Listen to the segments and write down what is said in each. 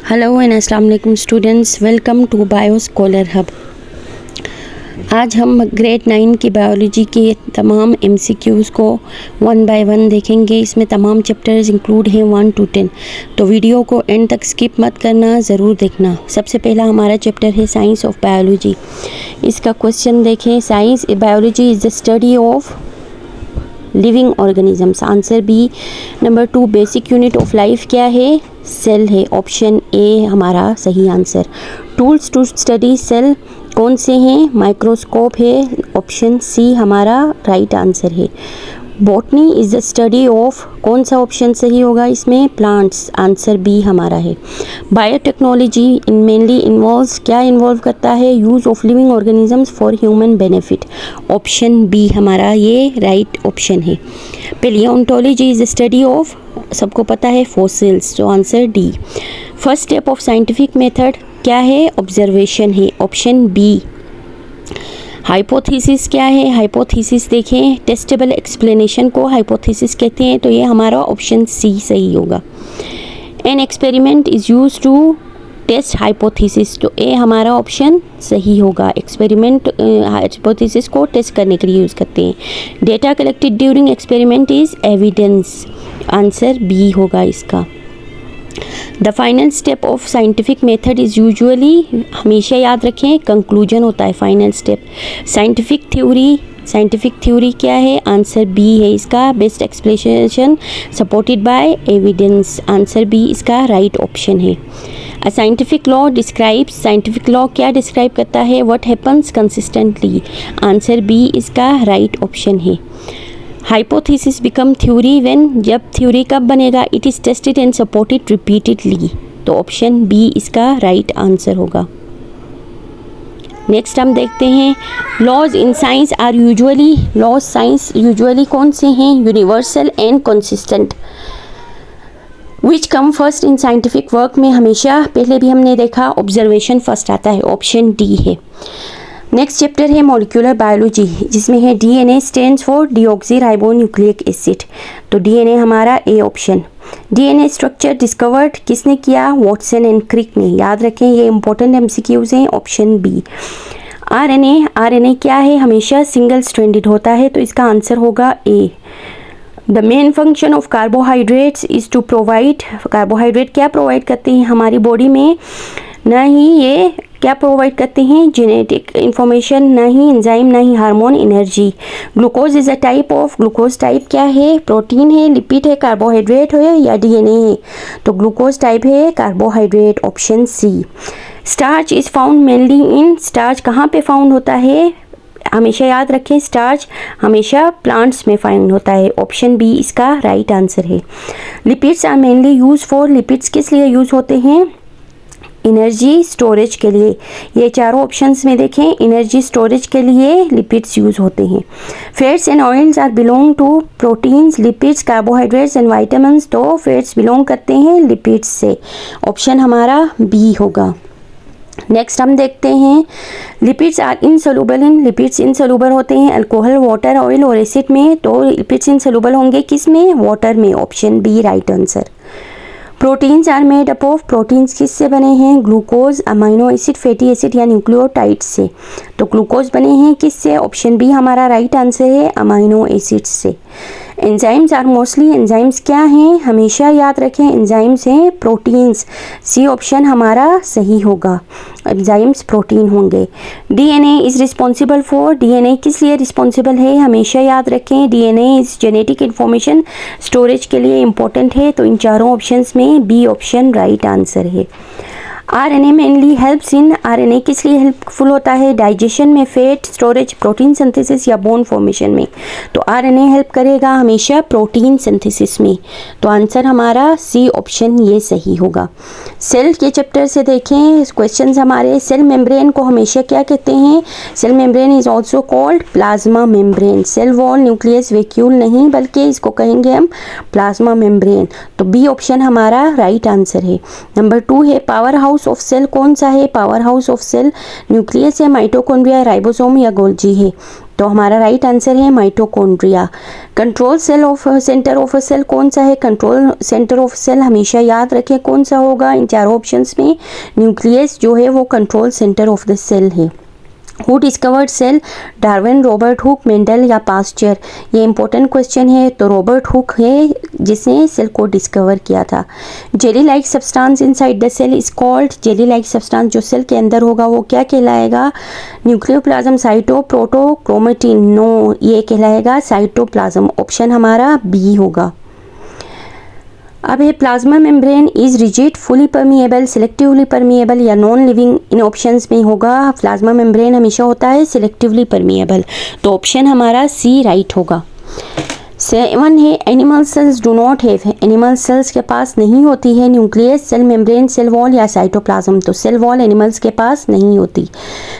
Hello and अस्सलाम वालेकुम students, welcome to bio scholar hub. आज हम ग्रेड 9 की बायोलॉजी के तमाम MCQs को 1 बाय 1 देखेंगे। इसमें तमाम चैप्टर्स इंक्लूड हैं 1 to 10, तो वीडियो को एंड तक स्किप मत करना, ज़रूर देखना। सबसे पहला हमारा चैप्टर है साइंस ऑफ बायोलॉजी। इसका क्वेश्चन देखें, science biology is the study of living organisms. Answer B. Number 2, basic unit of life क्या है? सेल है। ऑप्शन ए हमारा सही answer. Tools to study cell कौन से हैं? माइक्रोस्कोप है। ऑप्शन सी हमारा राइट आंसर है। Botany is the study of, कौन सा ऑप्शन सही होगा इसमें? प्लांट्स। आंसर बी हमारा है। बायोटेक्नोलॉजी मेनली इन्वॉल्व्स, क्या इन्वॉल्व करता है? Use of living organisms for human benefit. Option B हमारा ये राइट ऑप्शन है। Paleontology is the study of, सबको पता है, फॉसिल्स, तो answer D. First step of scientific method क्या है? ऑब्जर्वेशन है। Option B. हाइपोथेसिस क्या है? हाइपोथेसिस देखें, टेस्टेबल एक्सप्लेनेशन को हाइपोथेसिस कहते हैं, तो ये हमारा ऑप्शन सी सही होगा। An experiment is use to test hypothesis, तो ए हमारा ऑप्शन सही होगा। एक्सपेरिमेंट हाइपोथेसिस को टेस्ट करने के लिए यूज़ करते हैं। Data collected during experiment is evidence. Answer B होगा इसका। The final step of scientific method is usually, हमेशा याद रखें, कंक्लूजन होता है फाइनल स्टेप। साइंटिफिक थ्योरी क्या है? आंसर बी है इसका। Best explanation supported by evidence. Answer B इसका राइट ऑप्शन है। A scientific law describes, scientific law क्या डिस्क्राइब करता है? What happens consistently. Answer B इसका राइट ऑप्शन है। हाइपोथेसिस बिकम थ्योरी व्हेन, जब थ्योरी कब बनेगा? It is tested and supported repeatedly, तो ऑप्शन बी इसका राइट आंसर होगा। नेक्स्ट हम देखते हैं, laws in science are usually, laws science usually कौन से हैं? Universal and consistent. Which come first in scientific work में हमेशा, पहले भी हमने देखा, ऑब्जर्वेशन फर्स्ट आता है, ऑप्शन डी है। नेक्स्ट चैप्टर है मॉलिक्यूलर बायोलॉजी, जिसमें है DNA stands for deoxyribonucleic acid, तो DNA हमारा A option. DNA structure discovered किसने किया? वॉटसन एंड क्रिक ने। याद रखें, ये इंपॉर्टेंट MCQs हैं, ऑप्शन बी। RNA क्या है? हमेशा सिंगल स्ट्रैंडेड होता है, तो इसका आंसर होगा A. The main function of carbohydrates is to provide, carbohydrate क्या प्रोवाइड करते हैं हमारी बॉडी में? ना ही ये क्या प्रोवाइड करते हैं? जेनेटिक इंफॉर्मेशन, ना ही एंजाइम, ना ही hormone, energy. Glucose is a type of, glucose type क्या है? प्रोटीन है, लिपिड है, कार्बोहाइड्रेट है या DNA है? तो ग्लूकोज टाइप है carbohydrate, option C. Starch is found mainly in, starch कहाँ पे फाउंड होता है? हमेशा याद रखें, स्टार्च हमेशा प्लांट्स में फाउंड होता है, ऑप्शन बी इसका राइट आंसर है। Lipids are mainly use for, lipids किस लिए यूज़ होते हैं? एनर्जी स्टोरेज के लिए। ये चारों ऑप्शंस में देखें, एनर्जी स्टोरेज के लिए लिपिड्स यूज़ होते हैं। Fats and oils are belong to proteins, lipids, carbohydrates and vitamins, तो फैट्स बिलोंग करते हैं लिपिड्स से, ऑप्शन हमारा बी होगा। नेक्स्ट हम देखते हैं, lipids are insoluble in, lipids insoluble होते हैं अल्कोहल, वाटर, ऑयल और एसिड में, तो लिपिड्स इनसोल्यूबल होंगे किस में? वाटर में, option B right answer. Proteins are made up of, proteins किससे बने हैं? Glucose, amino acid, fatty acid या न्यूक्लियोटाइड से, तो ग्लूकोज बने हैं किससे? ऑप्शन बी हमारा राइट आंसर है, अमाइनो एसिड से। एंजाइम्स आर मोस्टली, एंजाइम्स क्या हैं? हमेशा याद रखें, एंजाइम्स हैं प्रोटीन्स, सी ऑप्शन हमारा सही होगा, एंजाइम्स प्रोटीन होंगे। DNA is responsible for, DNA किस लिए रिस्पॉन्सिबल है? हमेशा याद रखें, DNA is genetic information storage के लिए इम्पोर्टेंट है, तो इन चारों ऑप्शंस में बी ऑप्शन राइट आंसर है। RNA mainly helps in, RNA किस लिए हेल्पफुल होता है? डाइजेशन में, फैट स्टोरेज, प्रोटीन सिंथेसिस या बोन फॉर्मेशन में, तो RNA हेल्प करेगा हमेशा प्रोटीन सिंथेसिस में, तो आंसर हमारा सी ऑप्शन ये सही होगा। सेल के चैप्टर से देखें क्वेश्चंस हमारे, सेल मेम्ब्रेन को हमेशा क्या कहते हैं? Cell membrane is also called plasma membrane. Cell wall, nucleus, vacuole नहीं, बल्कि इसको कहेंगे हम प्लाज्मा मेम्ब्रेन, तो बी ऑप्शन हमारा राइट आंसर है। नंबर 2 है पावर हाउस ऑफ सेल, कौन सा है power house of cell? Nucleus है, माइटोकॉन्ड्रिया, राइबोसोम या गोल्जी है? तो हमारा राइट आंसर है mitochondria. Control cell of centre of a cell कौन सा है? कंट्रोल सेंटर ऑफ सेल हमेशा याद रखें कौन सा होगा इन चारों ऑप्शंस में। न्यूक्लियस जो है वो control centre of the cell है। Who discovered cell? Darwin, Robert Hooke, Mendel या पास्चर? ये इंपॉर्टेंट क्वेश्चन है। तो रॉबर्ट हुक है जिसने सेल को डिस्कवर किया था। Jelly like substance inside the cell is called? Jelly like substance जो सेल के अंदर होगा वो क्या कहलाएगा? Nucleoplasm, cyto, proto, chromatin? No, ये कहलाएगा साइटोप्लाज्म। ऑप्शन हमारा बी होगा। अब है plasma membrane is rigid, fully permeable, selectively permeable या नॉन लिविंग? इन ऑप्शंस में होगा प्लाज्मा मेम्ब्रेन हमेशा होता है सिलेक्टिवली परमिएबल। तो ऑप्शन हमारा सी राइट होगा। 7 है animal cells do not have, animal cells के पास नहीं होती है nucleus, cell membrane, cell wall या साइटोप्लाज्म? तो सेल वॉल एनिमल्स के पास नहीं होती।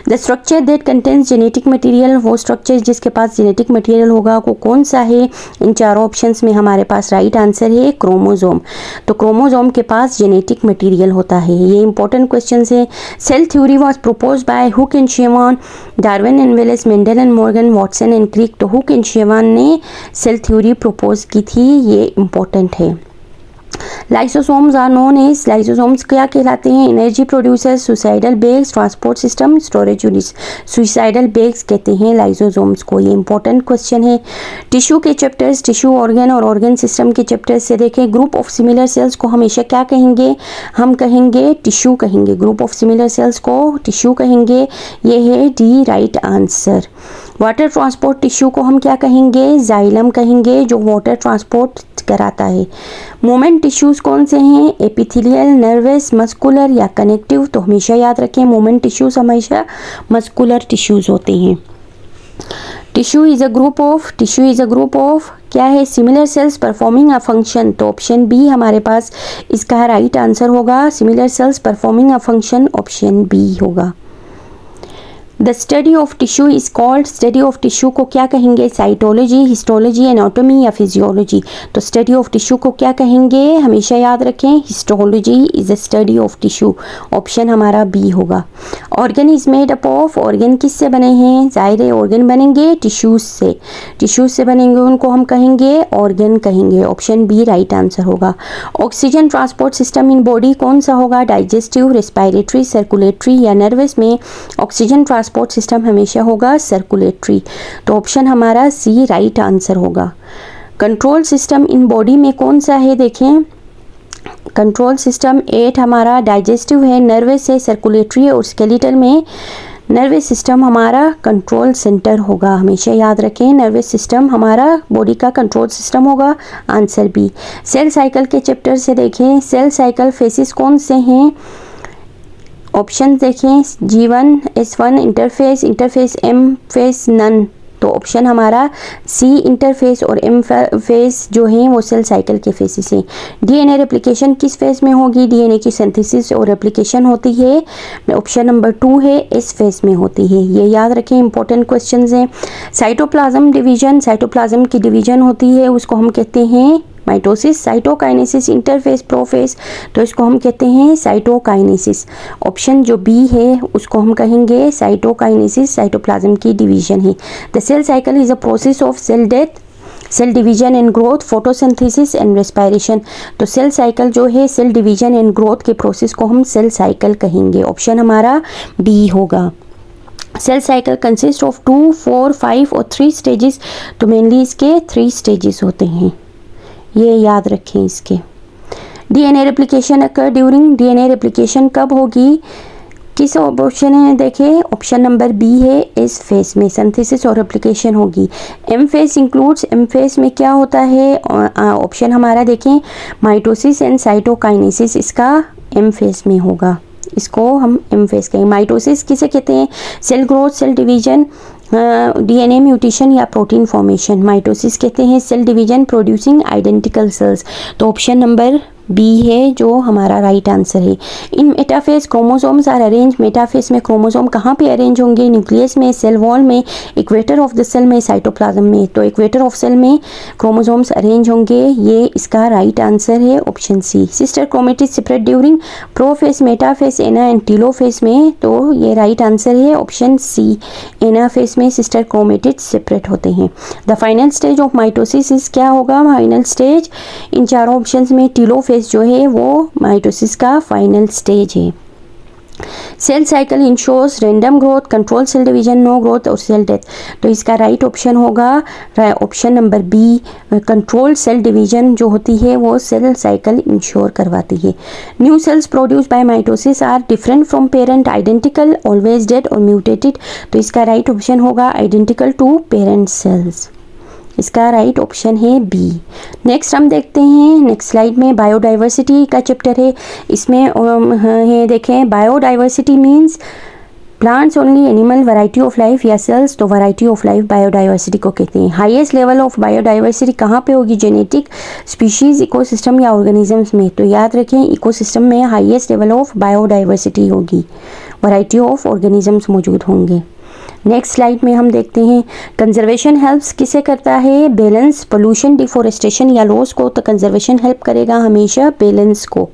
The structure that contains genetic material, वो स्ट्रक्चर जिसके पास जेनेटिक मटेरियल होगा वो कौन सा है? इन चारों ऑप्शंस में हमारे पास राइट आंसर है क्रोमोजोम। तो क्रोमोजोम के पास जेनेटिक मटेरियल होता है। ये इंपॉर्टेंट क्वेश्चन है। Cell theory was propose by Hooke and Schwann, Darwin and Wallace, Mendel and Morgan, Watson and Crick? तो हुक एंड शेवान ने सेल थ्योरी प्रपोज की थी, ये इंपॉर्टेंट है। Lysosomes are known as, lysosomes क्या कहलाते हैं? Energy producers, suicidal bags, transport system, storage units? Suicidal bags कहते हैं लाइसोसोम्स को। ये इंपॉर्टेंट क्वेश्चन है। टिश्यू के चैप्टर्स, टिश्यू ऑर्गन और ऑर्गन सिस्टम के चैप्टर्स से देखें। ग्रुप ऑफ सिमिलर सेल्स को हमेशा क्या कहेंगे? हम कहेंगे टिश्यू कहेंगे। ग्रुप ऑफ सिमिलर सेल्स को टिश्यू कहेंगे। ये है D right answer. Water transport tissue को हम क्या कहेंगे? जाइलम कहेंगे, जो वाटर ट्रांसपोर्ट कराता है। मोमेंट टिश्यूज कौन से हैं? एपिथेलियल, नर्वस, मस्कुलर या कनेक्टिव? तो हमेशा याद रखें मोमेंट टिश्यूज हमेशा मस्कुलर टिश्यूज होते हैं। Tissue is a group of क्या है? Similar cells performing a function? तो ऑप्शन बी हमारे पास इसका राइट आंसर होगा। Similar cells performing a function, option B होगा। The study of tissue is called, study of tissue को क्या कहेंगे? साइटोलॉजी, हिस्टोलॉजी, एनाटॉमी या फिजियोलॉजी? तो स्टडी ऑफ टिश्यू को क्या कहेंगे? हमेशा याद रखें histology is the study of tissue. Option हमारा बी होगा। Organ is made up of, organ किससे बने हैं? जाहिर है ऑर्गन बनेंगे टिश्यूज से, टिश्यूज से बनेंगे उनको हम कहेंगे ऑर्गन कहेंगे। ऑप्शन बी राइट आंसर होगा। Oxygen transport system in body कौन सा होगा? डाइजेस्टिव, रेस्पिरेटरी, सर्कुलेटरी या नर्वस? में ऑक्सीजन ट्रांसपोर्ट सिस्टम हमेशा होगा सर्कुलेटरी। तो ऑप्शन हमारा सी राइट आंसर होगा। कंट्रोल सिस्टम इन बॉडी में कौन सा है? देखें कंट्रोल सिस्टम 8 हमारा डाइजेस्टिव है, नर्वस है, सर्कुलेटरी है और स्केलेटल में नर्वस सिस्टम हमारा कंट्रोल सेंटर होगा। हमेशा याद रखें नर्वस सिस्टम हमारा बॉडी का कंट्रोल सिस्टम होगा। Answer B. सेल साइकिल के चैप्टर से देखें। सेल साइकिल फेसेस कौन से हैं? ऑप्शन देखें G1, S1, interphase, M phase, none? तो ऑप्शन हमारा सी इंटरफेस और M फेस जो हैं वो सेल साइकिल के फेसेस हैं। डीएनए रेप्लिकेशन किस फेज में होगी? डीएनए की सिंथेसिस और रेप्लिकेशन होती है, ऑप्शन नंबर 2 है, इस फेज में होती है। ये याद रखें, इंपॉर्टेंट क्वेश्चंस हैं। साइटोप्लाज्म डिवीजन, साइटोप्लाज्म की डिवीजन होती है उसको हम कहते हैं माइटोसिस। साइटोकाइनेसिस, इंटरफेस, प्रोफेस, तो इसको हम कहते हैं साइटोकाइनेसिस। ऑप्शन जो बी है उसको हम कहेंगे साइटोकाइनेसिस, साइटोप्लाज्म की डिवीजन है। The cell cycle is a process of cell death, cell division and growth, photosynthesis and respiration. तो सेल साइकिल जो है सेल डिवीजन एंड ग्रोथ के प्रोसेस को हम सेल साइकिल कहेंगे। ऑप्शन हमारा डी होगा। सेल साइकिल कंसिस्ट ऑफ 2, 4, 5 और 3 स्टेजेस। तो मेनली इसके 3 स्टेजेस होते हैं, ये याद रखें इसके। डीएनए रेप्लिकेशन अकर ड्यूरिंग, डीएनए रेप्लिकेशन कब होगी? किस ऑप्शन है? देखें ऑप्शन नंबर बी है, इस फेज में सिंथेसिस और रेप्लिकेशन होगी। M phase includes, M phase में क्या होता है? ऑप्शन हमारा देखें माइटोसिस एंड साइटोकाइनेसिस, इसका एम फेज में होगा, इसको हम एम फेज कहेंगे। माइटोसिस किसे कहते हैं? Cell growth, cell division, DNA mutation या प्रोटीन फॉर्मेशन। माइटोसिस कहते हैं cell division producing identical cells. तो ऑप्शन नंबर बी है जो हमारा राइट आंसर है। In metaphase chromosomes are arrange, metaphase में क्रोमोसोम कहाँ पे अरेंज होंगे? न्यूक्लियस में, सेल वॉल में, इक्वेटर ऑफ द सेल में, साइटोप्लाज्म में। तो इक्वेटर ऑफ सेल में क्रोमोसोम्स अरेंज होंगे, ये इसका राइट आंसर है option C. Sister chromatid separate during prophase, metaphase, ana and telophase में, तो ये राइट आंसर है ऑप्शन सी। एनाफेज में सिस्टर क्रोमेटिड सेपरेट होते हैं। The final stage of mitosis is क्या होगा? फाइनल स्टेज इन चारों ऑप्शंस में टीलोफेज जो है वो माइटोसिस का फाइनल स्टेज है। Cell cycle ensures random growth, control cell division, no growth और सेल डेथ। तो इसका राइट ऑप्शन होगा option number B, control cell division जो होती है वो सेल साइकिल इंश्योर करवाती है। New cells produce by mitosis are different from parent, identical, always dead और म्यूटेटेड। तो इसका राइट ऑप्शन होगा आइडेंटिकल टू पेरेंट सेल्स। इसका राइट ऑप्शन है बी। नेक्स्ट हम देखते हैं, नेक्स्ट स्लाइड में बायोडाइवर्सिटी का चैप्टर है। इसमें है देखें, biodiversity means plants only, animal, variety of life या सेल्स। तो वैरायटी ऑफ लाइफ बायोडाइवर्सिटी को कहते हैं। हाईएस्ट लेवल ऑफ बायोडाइवर्सिटी कहाँ पे होगी? जेनेटिक, स्पीशीज, इकोसिस्टम या ऑर्गेनिजम्स में। तो याद रखें इकोसिस्टम में हाईएस्ट लेवल ऑफ बायोडाइवर्सिटी होगी, वैरायटी ऑफ ऑर्गेनिजम्स मौजूद होंगे। नेक्स्ट स्लाइड में हम देखते हैं कंजर्वेशन हेल्प्स किसे करता है? बैलेंस, पोल्यूशन, डिफोरेस्टेशन या लॉस को। तो कंजर्वेशन हेल्प करेगा हमेशा बैलेंस को,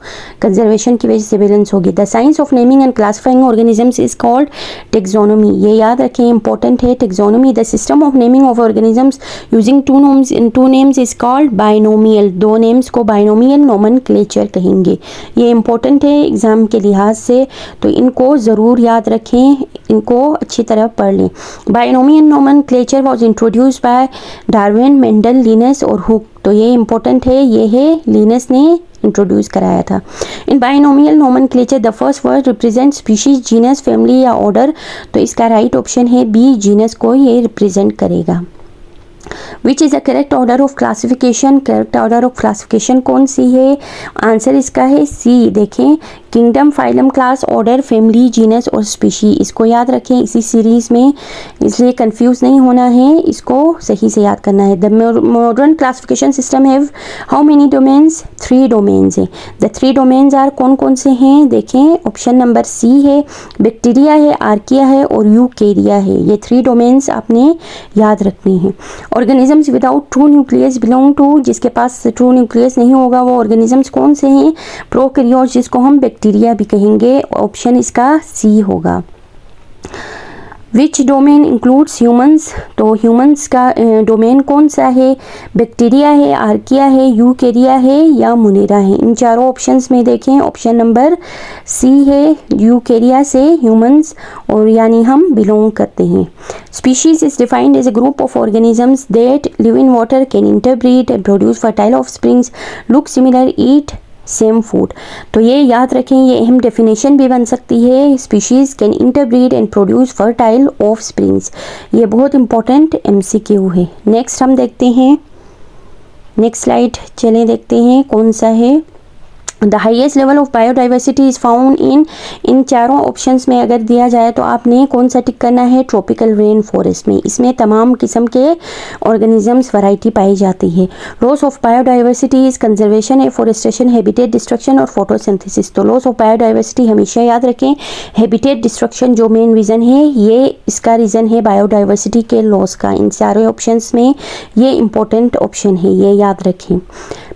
कंजर्वेशन की वजह से बैलेंस होगी। The science of naming and classifying organisms is called taxonomy. ये याद रखें, इंपॉर्टेंट है taxonomy. The system of naming of organisms using two names is called binomial. दो नेम्स को बाइनोमियल नोमेनक्लेचर कहेंगे। ये इंपॉर्टेंट है एग्जाम के लिहाज से, तो इनको ज़रूर याद रखें, इनको अच्छी तरह पढ़ लें। Binomial nomenclature was introduced by Darwin, Mendel, Linus और हुक। तो ये इंपॉर्टेंट है, ये है लिनस ने इंट्रोड्यूस कराया था। In binomial nomenclature the first word represent species, genus, family या ऑर्डर। तो इसका राइट ऑप्शन है बी, जीनस को ये रिप्रेजेंट करेगा। Which is the correct order of classification? Correct order of classification कौन सी है? आंसर इसका है सी। देखें, kingdom, phylum, class, order, family, genus और स्पीशी। इसको याद रखें इसी सीरीज में, इसलिए कंफ्यूज नहीं होना है, इसको सही से याद करना है। The modern classification system have how many domains? 3 domains है। द 3 डोमेन्स आर कौन कौन से हैं? देखें, ऑप्शन नंबर सी है, बैक्टीरिया है, आर्किया है और यूकेरिया है। ये 3 डोमेन्स आपने याद रखने हैं। Organisms without true nucleus belong to, जिसके पास ट्रू न्यूक्लियस नहीं होगा वो ऑर्गेनिजम्स कौन से हैं? प्रोकैरियोट्स, जिसको हम बैक्टीरिया भी कहेंगे। ऑप्शन इसका सी होगा। विच डोमेन इंक्लूड्स ह्यूमंस? तो ह्यूमंस का डोमेन कौन सा है? बैक्टीरिया है, आर्किया है, यूकेरिया है या मुनेरा है। इन चारों ऑप्शंस में देखें, ऑप्शन नंबर सी है, यूकेरिया से ह्यूमंस और यानी हम बिलोंग करते हैं। Species is defined as a group of organisms that live in water, can interbreed and produce fertile offsprings, look similar, eat same food. तो ये याद रखें, ये अहम डेफिनेशन भी बन सकती है। Species can interbreed and produce fertile of springs. ये बहुत इंपॉर्टेंट MCQ है। नेक्स्ट हम देखते हैं, नेक्स्ट स्लाइड चलें देखते हैं कौन सा है। The highest level of biodiversity is found in चारों ऑप्शंस में अगर दिया जाए तो आपने कौन सा टिक करना है? ट्रॉपिकल रेन फॉरेस्ट में। इसमें तमाम किस्म के ऑर्गेनिजम्स वैरायटी पाई जाती है। Loss of biodiversity is conservation, afforestation, habitat destruction और फोटोसिंथेसिस। तो लॉस ऑफ बायोडाइवर्सिटी हमेशा याद रखें, हैबिटेट डिस्ट्रक्शन जो मेन रीज़न है, ये इसका रीज़न है बायोडाइवर्सिटी के लॉस का। इन सारे ऑप्शंस में ये इंपॉर्टेंट ऑप्शन है, ये याद रखें।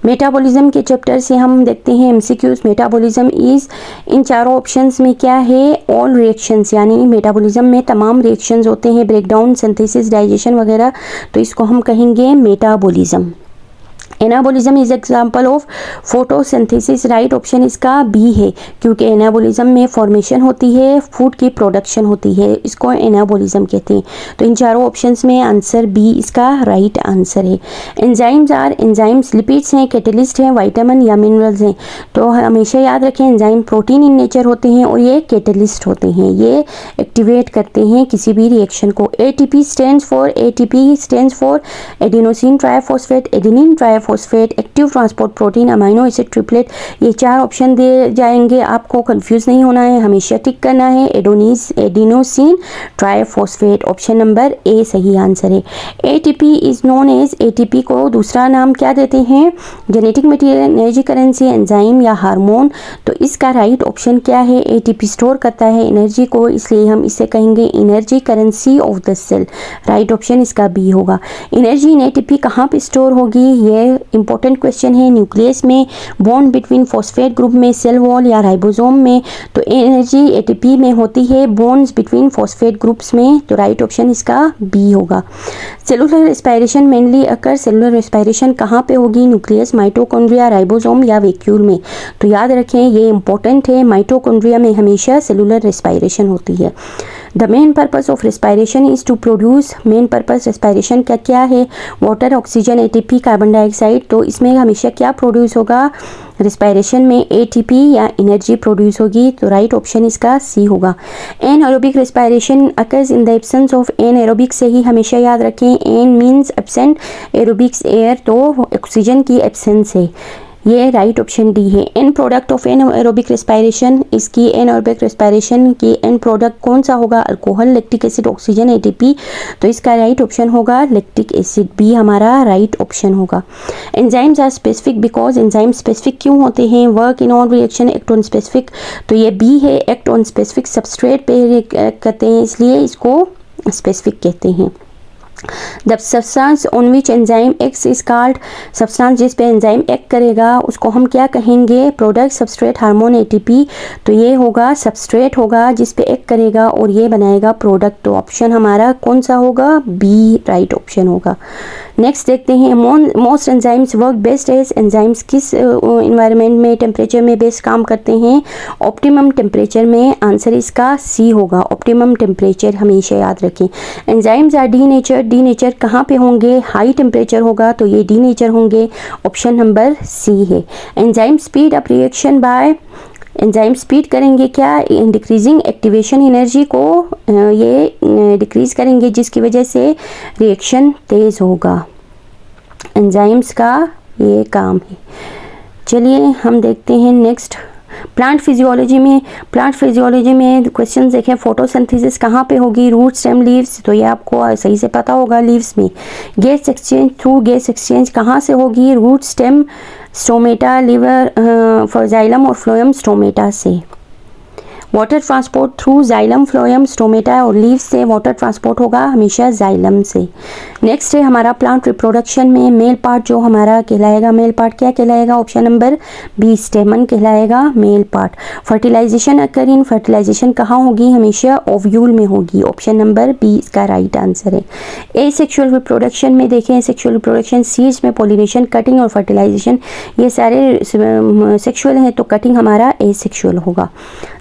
मेटाबॉलिज्म के चैप्टर से हम देखते हैं MCQs। मेटाबॉलिज्म इज इन चारों ऑप्शंस में क्या है? ऑल रिएक्शंस, यानी मेटाबॉलिज्म में तमाम रिएक्शंस होते हैं, ब्रेकडाउन, सिंथेसिस, डाइजेशन वगैरह। तो इसको हम कहेंगे metabolism. Anabolism is example of photosynthesis. Right option इसका बी है, क्योंकि एनाबॉलिज्म में फॉर्मेशन होती है, फूड की प्रोडक्शन होती है, इसको एनाबॉलिज्म कहते हैं। तो इन चारों ऑप्शंस में आंसर बी इसका राइट आंसर है। एंजाइम्स आर, एंजाइम्स लिपिड्स हैं, कैटलिस्ट हैं, विटामिन या मिनरल्स हैं। तो हमेशा याद रखें, एंजाइम प्रोटीन इन नेचर होते हैं और ये कैटलिस्ट होते हैं, ये एक्टिवेट करते हैं किसी भी रिएक्शन को। ATP stands for adenosine triphosphate, adenine triphosphate, active transport protein, amino acid triplet. ये 4 ऑप्शन दे जाएंगे, आपको कंफ्यूज नहीं होना है, हमेशा टिक करना है। Adenosine triphosphate, option number A सही आंसर है। ATP is known as, ATP को दूसरा नाम क्या देते हैं? Genetic material, energy currency, enzyme या हार्मोन। तो इसका राइट ऑप्शन क्या है? ATP स्टोर करता है एनर्जी को, इसलिए हम इसे कहेंगे energy currency of the cell. Right option इसका बी होगा। एनर्जी इन ATP कहाँ पे स्टोर होगी? ये इंपॉर्टेंट क्वेश्चन है। न्यूक्लियस में, बॉन्ड बिटवीन फॉस्फेट ग्रुप में, सेल वॉल या राइबोसोम में। तो एनर्जी ATP में होती है बॉन्ड्स बिटवीन फॉस्फेट ग्रुप्स में। तो राइट ऑप्शन इसका बी होगा। सेलुलर रेस्पिरेशन मेनली अकर, सेलुलर रेस्पिरेशन कहाँ पे होगी? न्यूक्लियस, माइटोकॉन्ड्रिया, राइबोसोम या वैक्यूल में। तो याद रखें ये इंपॉर्टेंट है, माइटोकॉन्ड्रिया में हमेशा सेलुलर रेस्पिरेशन होती है। The main purpose of respiration is to produce, main purpose respiration का क्या है? Water, oxygen, ATP, carbon dioxide. तो इसमें हमेशा क्या प्रोड्यूस होगा? रेस्पिरेशन में ATP या एनर्जी प्रोड्यूस होगी। तो राइट ऑप्शन इसका सी होगा। Anaerobic respiration occurs in the absence of, anaerobic से ही हमेशा याद रखें, an means absent, aerobics air, तो ऑक्सीजन की एब्सेंस है। ये राइट ऑप्शन डी है। End product of anaerobic respiration, इसकी एनएरोबिक रेस्पिरेशन की एन प्रोडक्ट कौन सा होगा? Alcohol, lactic acid, oxygen, ATP। तो इसका राइट ऑप्शन होगा लैक्टिक एसिड, बी हमारा राइट ऑप्शन होगा। Enzymes are specific because, enzyme specific क्यों होते हैं? Work in on reaction, act on specific. तो ये बी है, एक्ट ऑन स्पेसिफिक सबस्ट्रेट पे करते हैं, इसलिए इसको स्पेसिफिक कहते हैं। The substance on which enzyme x is called, substance जिस पे एंजाइम एक्ट करेगा उसको हम क्या कहेंगे? Product, substrate, hormone, ATP। तो ये होगा सबस्ट्रेट होगा जिस पे एक्ट करेगा और ये बनाएगा प्रोडक्ट। तो ऑप्शन हमारा कौन सा होगा? बी राइट ऑप्शन होगा। नेक्स्ट देखते हैं, most enzymes work best as, enzymes किस इन्वायरमेंट में, टेम्परेचर में बेस्ट काम करते हैं? ऑप्टिमम टेम्परेचर में। आंसर इसका सी होगा, ऑप्टिमम टेम्परेचर हमेशा याद रखें। Enzymes R D nature, D nature कहाँ पे होंगे? हाई टेम्परेचर होगा, तो ये डी नेचर होंगे, ऑप्शन नंबर सी है। Enzyme speed up reaction by, enzyme speed करेंगे क्या? डिक्रीजिंग एक्टिवेशन एनर्जी को ये डिक्रीज करेंगे जिसकी वजह से रिएक्शन तेज़ होगा। एंजाइम्स का ये काम है। चलिए हम देखते हैं नेक्स्ट प्लांट फिजियोलॉजी में क्वेश्चन देखें। फोटोसिंथेसिस कहाँ पे होगी? Root, stem, leaves. तो ये आपको सही से पता होगा, लीव्स में। Gas exchange, through gas exchange कहाँ से होगी? Root, stem, stomata, liver, xylem और फ्लोएम स्टोमेटा से। Water transport through xylem, phloem, stomata और लीव्स से वाटर ट्रांसपोर्ट होगा हमेशा जाइलम से। नेक्स्ट है हमारा प्लांट रिप्रोडक्शन में मेल पार्ट जो हमारा कहलाएगा, मेल पार्ट क्या कहलाएगा? ऑप्शन नंबर बी स्टेमन कहलाएगा मेल पार्ट। फर्टिलाइजेशन अकर इन, फर्टिलाइजेशन कहाँ होगी? हमेशा ओव्यूल में होगी, ऑप्शन नंबर बी इसका राइट आंसर है। एसेक्सुअल रिप्रोडक्शन में देखें, सेक्सुअल रिप्रोडक्शन सीड्स में पॉलिनेशन, कटिंग और फर्टिलाइजेशन ये सारे सेक्सुअल हैं, तो कटिंग हमारा एसेक्सुअल होगा।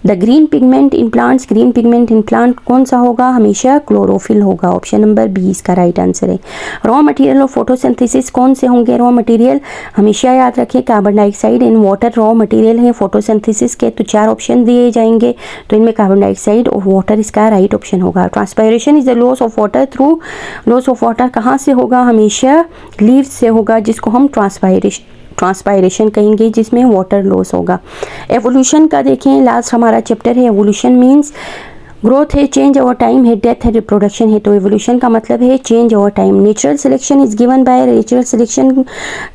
The green pigment in plants, green pigment in plant कौन सा होगा? हमेशा क्लोरोफिल होगा, ऑप्शन नंबर बी इसका राइट आंसर है। रॉ मटेरियल ऑफ फोटोसिंथेसिस कौन से होंगे? रॉ मटेरियल हमेशा याद रखें carbon dioxide and water raw material है फोटोसिंथेसिस के। तो 4 ऑप्शन दिए जाएंगे, तो इनमें कार्बन डाइऑक्साइड और वाटर इसका राइट ऑप्शन होगा। Transpiration is the loss of water through, loss of water कहाँ से होगा? हमेशा लीव्स से होगा, जिसको हम ट्रांसपायरेशन कहेंगे, जिसमें वाटर लॉस होगा। एवोल्यूशन का देखें, लास्ट हमारा चैप्टर है। एवोल्यूशन मीन्स ग्रोथ है, चेंज ओवर टाइम है, डेथ है, रिप्रोडक्शन है। तो एवोल्यूशन का मतलब है change over time. Natural selection is given by, natural selection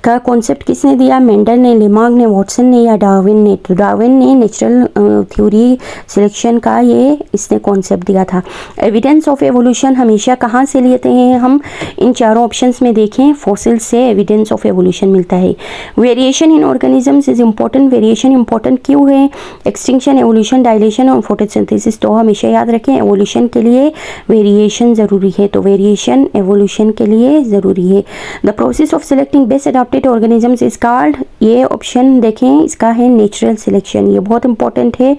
का कॉन्सेप्ट किसने दिया? मेंडल ने, लेमार्क ने, वॉटसन ने या डार्विन ने? तो डार्विन ने नेचुरल थ्योरी सिलेक्शन का ये इसने कॉन्सेप्ट दिया था। एविडेंस ऑफ एवोल्यूशन हमेशा कहाँ से लेते हैं हम? इन चारों ऑप्शंस में देखें, फॉसिल से एविडेंस ऑफ एवोल्यूशन मिलता है। Variation in organisms is important, variation important क्यों है? एक्सटिंक्शन, एवोल्यूशन, डायलेशन और फोटोसिंथेसिस। तो हमेशा याद रखें एवोल्यूशन के लिए वेरिएशन ज़रूरी है, तो वेरिएशन एवोल्यूशन के लिए ज़रूरी है। The process of selecting best adopted organisms is called, ये ऑप्शन देखें इसका है नेचुरल सिलेक्शन। ये बहुत इंपॉर्टेंट है,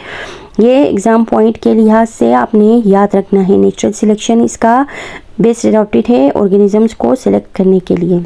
ये एग्ज़ाम पॉइंट के लिहाज से आपने याद रखना है। नेचुरल सिलेक्शन इसका बेस्ट अडॉप्टेड है ऑर्गेनिजम्स को सिलेक्ट करने के लिए।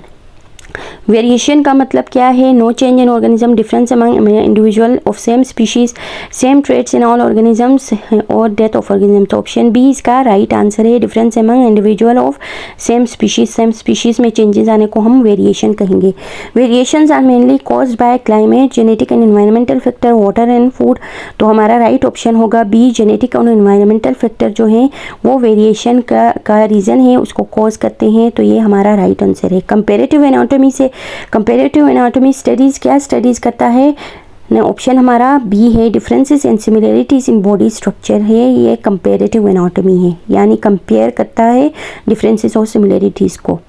वेरिएशन का मतलब क्या है? No change in organism, difference among individual of same species, same traits in all organisms और डेथ ऑफ ऑर्गेनिज्म। तो ऑप्शन बी इसका राइट आंसर है, difference among individual of same species में चेंजेस आने को हम वेरिएशन कहेंगे। Variations are mainly caused by climate, genetic and environmental factor, water and food. तो हमारा राइट ऑप्शन होगा बी, जेनेटिक और एनवायरमेंटल फैक्टर जो है वो वेरिएशन का रीज़न है, उसको कॉज करते हैं। तो ये हमारा राइट आंसर है। कंपेरेटिव एनाटॉमी से, कंपेरेटिव एनाटॉमी स्टडीज़ क्या स्टडीज़ करता है? ऑप्शन हमारा बी है, differences and similarities in body structure है, ये कंपेरेटिव एनाटॉमी है, यानी कंपेयर करता है डिफरेंसेस और सिमिलरिटीज़ को।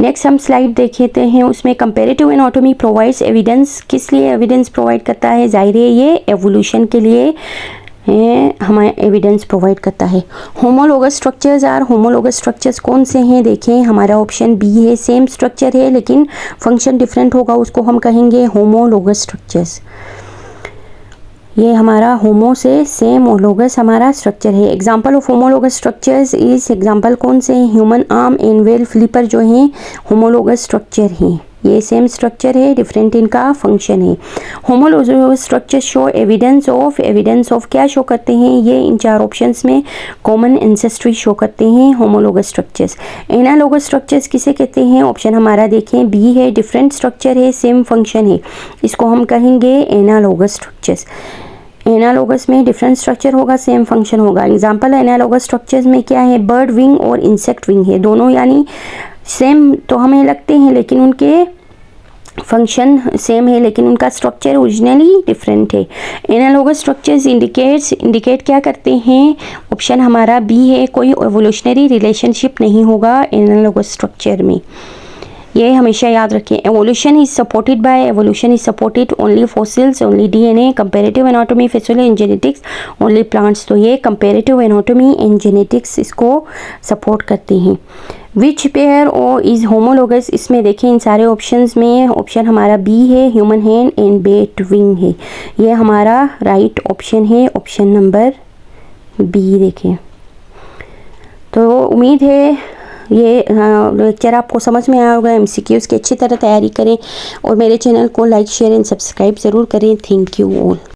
नेक्स्ट हम स्लाइड देखते हैं, उसमें कंपेरेटिव एनाटॉमी प्रोवाइड्स एविडेंस, किस लिए एविडेंस प्रोवाइड करता है? जाहिर है ये एवोल्यूशन के लिए हमें एविडेंस प्रोवाइड करता है। Homologous structures are, homologous structures कौन से हैं? देखें, हमारा ऑप्शन बी है, सेम स्ट्रक्चर है लेकिन फंक्शन डिफरेंट होगा, उसको हम कहेंगे होमोलोगस स्ट्रक्चर्स। ये हमारा होमो से सेम और लोगस हमारा स्ट्रक्चर है। एग्जांपल ऑफ होमोलोगस स्ट्रक्चर्स इस एग्जांपल कौन से हैं? Human arm and well flipper जो हैं होमोलोगस स्ट्रक्चर हैं। ये सेम स्ट्रक्चर है, डिफरेंट इनका फंक्शन है। Homologous structure show evidence of क्या शो करते हैं? ये इन चार ऑप्शंस में कॉमन एंसेस्ट्री शो करते हैं होमोलोगस स्ट्रक्चर्स। एनालोगस स्ट्रक्चर्स किसे कहते हैं? ऑप्शन हमारा देखें बी है, डिफरेंट स्ट्रक्चर है, सेम फंक्शन है, इसको हम कहेंगे एनालोगस स्ट्रक्चर्स। एनालोगस में डिफरेंट स्ट्रक्चर होगा, सेम फंक्शन होगा। एग्जांपल एनालोगस स्ट्रक्चर्स में क्या है? बर्ड विंग और इंसेक्ट विंग है, दोनों यानी सेम तो हमें लगते हैं लेकिन उनके फंक्शन सेम है, लेकिन उनका स्ट्रक्चर ओरिजिनली डिफरेंट है। एनालोगस स्ट्रक्चर्स इंडिकेट क्या करते हैं? ऑप्शन हमारा बी है, कोई एवोल्यूशनरी रिलेशनशिप नहीं होगा एनालोगस स्ट्रक्चर में, ये हमेशा याद रखें। Evolution is supported only fossils, only DNA, comparative anatomy, physiology and genetics only plants. तो ये कंपेरेटिव एनाटॉमी एंड जेनेटिक्स इसको सपोर्ट करते हैं। Which pair of is homologous, इसमें देखें इन सारे ऑप्शंस में ऑप्शन हमारा बी है, human hand and bat wing है, ये हमारा राइट ऑप्शन है, ऑप्शन नंबर बी देखें। तो उम्मीद है ये लेक्चर आपको समझ में आया होगा। एमसीक्यूज़ की अच्छी तरह तैयारी करें और मेरे चैनल को लाइक शेयर एंड सब्सक्राइब ज़रूर करें। Thank you all.